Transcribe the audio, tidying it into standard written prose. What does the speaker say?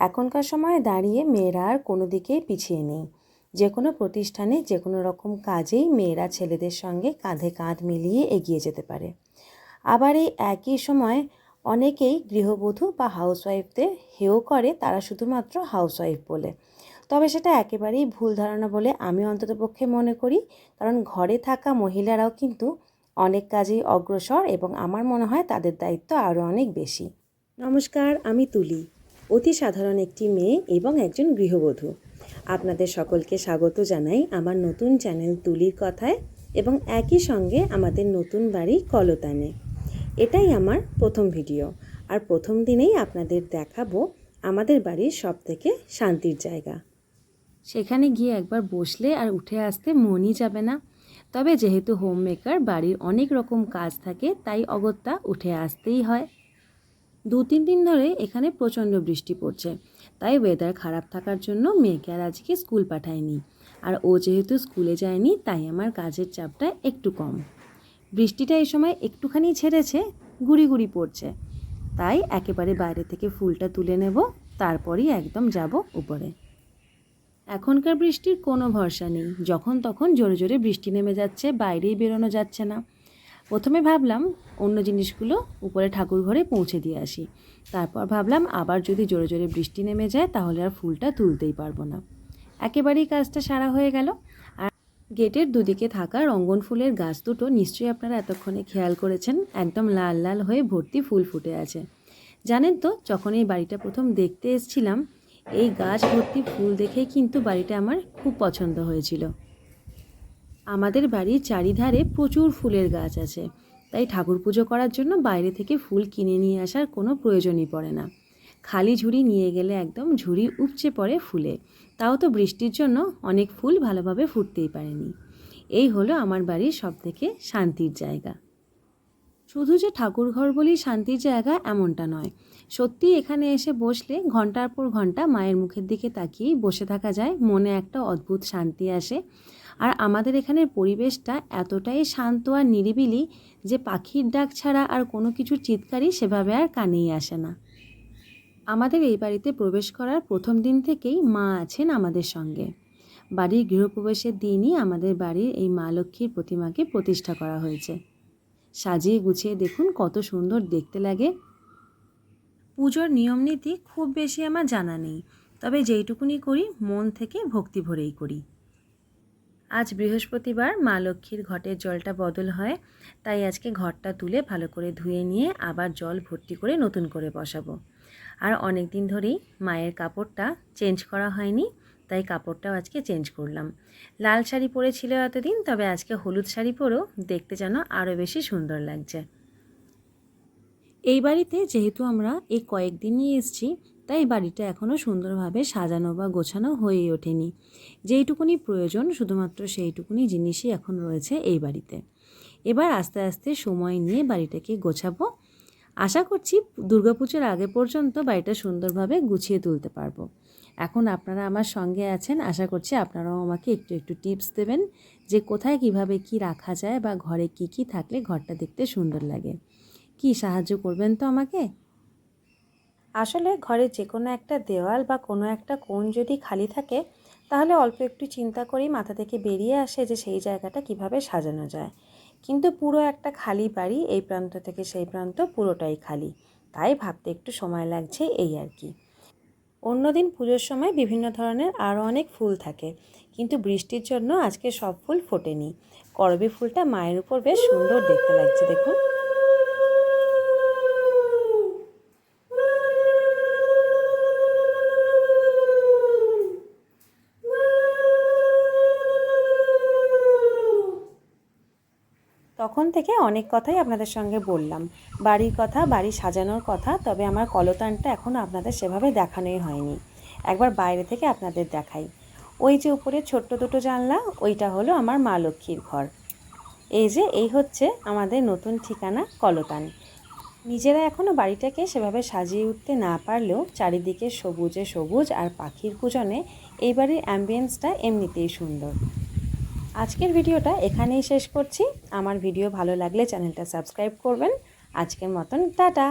এখনকার সময়ে দাঁড়িয়ে মেয়েরা আর কোনো দিকেই পিছিয়ে নেই। যে কোনো প্রতিষ্ঠানে যে কোনো রকম কাজেই মেয়েরা ছেলেদের সঙ্গে কাঁধে কাঁধ মিলিয়ে এগিয়ে যেতে পারে। আবার এই একই সময় অনেকেই গৃহবধূ বা হাউসওয়াইফদের হেয় করে তারা শুধুমাত্র হাউসওয়াইফ বলে। তবে সেটা একেবারেই ভুল ধারণা বলে আমি অন্ততপক্ষে মনে করি, কারণ ঘরে থাকা মহিলারাও কিন্তু অনেক কাজেই অগ্রসর এবং আমার মনে হয় তাদের দায়িত্ব আরও অনেক বেশি। নমস্কার, আমি তুলি, অতি সাধারণ একটি মেয়ে এবং একজন গৃহবধূ। আপনাদের সকলকে স্বাগত জানাই আমার নতুন চ্যানেল তুলির কথায় এবং একই সঙ্গে আমাদের নতুন বাড়ি কলতানে। এটাই আমার প্রথম ভিডিও, আর প্রথম দিনেই আপনাদের দেখাবো আমাদের বাড়ির সবথেকে শান্তির জায়গা। সেখানে গিয়ে একবার বসলে আর উঠে আসতে মনই যাবে না। তবে যেহেতু হোম মেকার, বাড়ির অনেক রকম কাজ থাকে, তাই অগত্যা উঠে আসতেই হয়। 2-3 দিন ধরে এখানে প্রচণ্ড বৃষ্টি পড়ছে, তাই ওয়েদার খারাপ থাকার জন্য মেয়েকে আর আজকে স্কুল পাঠাইনি। আর ও যেহেতু স্কুলে যায়নি, তাই আমার কাজের চাপটা একটু কম। বৃষ্টিটা এই সময় একটুখানি ছেড়েছে, গুড়ি গুড়ি পড়ছে, তাই একেবারে বাইরে থেকে ফুলটা তুলে নেব, তারপরই একদম যাব উপরে। এখনকার বৃষ্টির কোনো ভরসা নেই, যখন তখন জোরে জোরে বৃষ্টি নেমে যাচ্ছে, বাইরেই বেরোনো যাচ্ছে না। প্রথমে ভাবলাম অন্য জিনিসগুলো উপরে ঠাকুর ঘরে পৌঁছে দিয়ে আসি, তারপর ভাবলাম আবার যদি জোরে জোরে বৃষ্টি নেমে যায় তাহলে আর ফুলটা তুলতেই পারবো না। একেবারেই কাজটা সারা হয়ে গেল। আর গেটের দুদিকে থাকা রঙ্গন ফুলের গাছ দুটো নিশ্চয়ই আপনারা এতক্ষণে খেয়াল করেছেন, একদম লাল লাল হয়ে ভর্তি ফুল ফুটে আছে। জানেন তো, যখন এই বাড়িটা প্রথম দেখতে এসেছিলাম, এই গাছ ভর্তি ফুল দেখেই কিন্তু বাড়িটা আমার খুব পছন্দ হয়েছিল। আমাদের বাড়ির চারিধারে প্রচুর ফুলের গাছ আছে, তাই ঠাকুর পুজো করার জন্য বাইরে থেকে ফুল কিনে নিয়ে আসার কোনো প্রয়োজনই পড়ে না। খালি ঝুড়ি নিয়ে গেলে একদম ঝুড়ি উপচে পড়ে ফুলে, তাও তো বৃষ্টির জন্য অনেক ফুল ভালোভাবে ফুটতেই পারেনি। এই হলো আমার বাড়ির সবথেকে শান্তির জায়গা। শুধু যে ঠাকুরঘর বলেই শান্তির জায়গা এমনটা নয়, সত্যি এখানে এসে বসলে ঘন্টার পর ঘন্টা মায়ের মুখের দিকে তাকিয়েই বসে থাকা যায়, মনে একটা অদ্ভুত শান্তি আসে। আর আমাদের এখানের পরিবেশটা এতটাই শান্ত আর নিরিবিলি যে পাখির ডাক ছাড়া আর কোনো কিছুর চিৎকারই সেভাবে আর কানেই আসে না। আমাদের এই বাড়িতে প্রবেশ করার প্রথম দিন থেকেই মা আছেন আমাদের সঙ্গে। বাড়ির গৃহপ্রবেশের দিনই আমাদের বাড়ির এই মা লক্ষ্মীর প্রতিমাকে প্রতিষ্ঠা করা হয়েছে। সাজিয়ে গুছিয়ে দেখুন কত সুন্দর দেখতে লাগে। পুজোর নিয়মনীতি খুব বেশি আমার জানা নেই, তবে যেইটুকুনি করি মন থেকে ভক্তি ভরেই করি। আজ বৃহস্পতিবার, মা লক্ষ্মীর ঘটের জলটা বদল হয়, তাই আজকে ঘরটা তুলে ভালো করে ধুয়ে নিয়ে আবার জল ভর্তি করে নতুন করে বসাবো। আর অনেক দিন ধরেই মায়ের কাপড়টা চেঞ্জ করা হয়নি, তাই কাপড়টাও আজকে চেঞ্জ করলাম। লাল শাড়ি পরেছিল এতদিন, তবে আজকে হলুদ শাড়ি পরেও দেখতে যেন আরও বেশি সুন্দর লাগছে। এই বাড়িতে যেহেতু আমরা এই কয়েকদিনই এসেছি, তাই বাড়িটা এখনও সুন্দরভাবে সাজানো বা গোছানো হয়ে ওঠেনি। যেইটুকুনি প্রয়োজন শুধুমাত্র সেইটুকুনি জিনিসই এখন রয়েছে এই বাড়িতে। এবার আস্তে আস্তে সময় নিয়ে বাড়িটাকে গোছাবো। আশা করছি দুর্গাপুজোর আগে পর্যন্ত বাড়িটা সুন্দরভাবে গুছিয়ে তুলতে পারবো। এখন আপনারা আমার সঙ্গে আছেন, আশা করছি আপনারাও আমাকে একটু একটু টিপস দেবেন যে কোথায় কিভাবে কি রাখা যায় বা ঘরে কি কি থাকলে ঘরটা দেখতে সুন্দর লাগে। কি সাহায্য করবেন তো আমাকে? আসলে ঘরে যে কোনো একটা দেওয়াল বা কোনো একটা কোণ যদি খালি থাকে, তাহলে অল্প একটু চিন্তা করেই মাথা থেকে বেরিয়ে আসে যে সেই জায়গাটা কিভাবে সাজানো যায়। কিন্তু পুরো একটা খালি বাড়ি, এই প্রান্ত থেকে সেই প্রান্ত পুরোটাই খালি, তাই ভাবতে একটু সময় লাগছে, এই আর কি। অন্যদিন পুজোর সময় বিভিন্ন ধরনের আরও অনেক ফুল থাকে, কিন্তু বৃষ্টির জন্য আজকে সব ফুল ফোটেনি। করবী ফুলটা মায়ের উপর বেশ সুন্দর দেখতে লাগছে, দেখুন। তখন থেকে অনেক কথাই আপনাদের সঙ্গে বললাম, বাড়ির কথা, বাড়ি সাজানোর কথা, তবে আমার কলতানটা এখনও আপনাদের সেভাবে দেখানোই হয়নি। একবার বাইরে থেকে আপনাদের দেখাই। ওই যে উপরে ছোট্ট দুটো জানলা, ওইটা হলো আমার মা লক্ষ্মীর ঘর। এই হচ্ছে আমাদের নতুন ঠিকানা কলতান। নিজেরা এখনও বাড়িটাকে সেভাবে সাজিয়ে উঠতে না পারলেও চারিদিকে সবুজে সবুজ আর পাখির পূজনে এই বাড়ির অ্যাম্বিয়েন্সটা এমনিতেই সুন্দর। আজকের ভিডিওটা এখানেই শেষ করছি। আমার ভিডিও ভালো লাগলে চ্যানেলটা সাবস্ক্রাইব করবেন। আজকের মতন টাটা।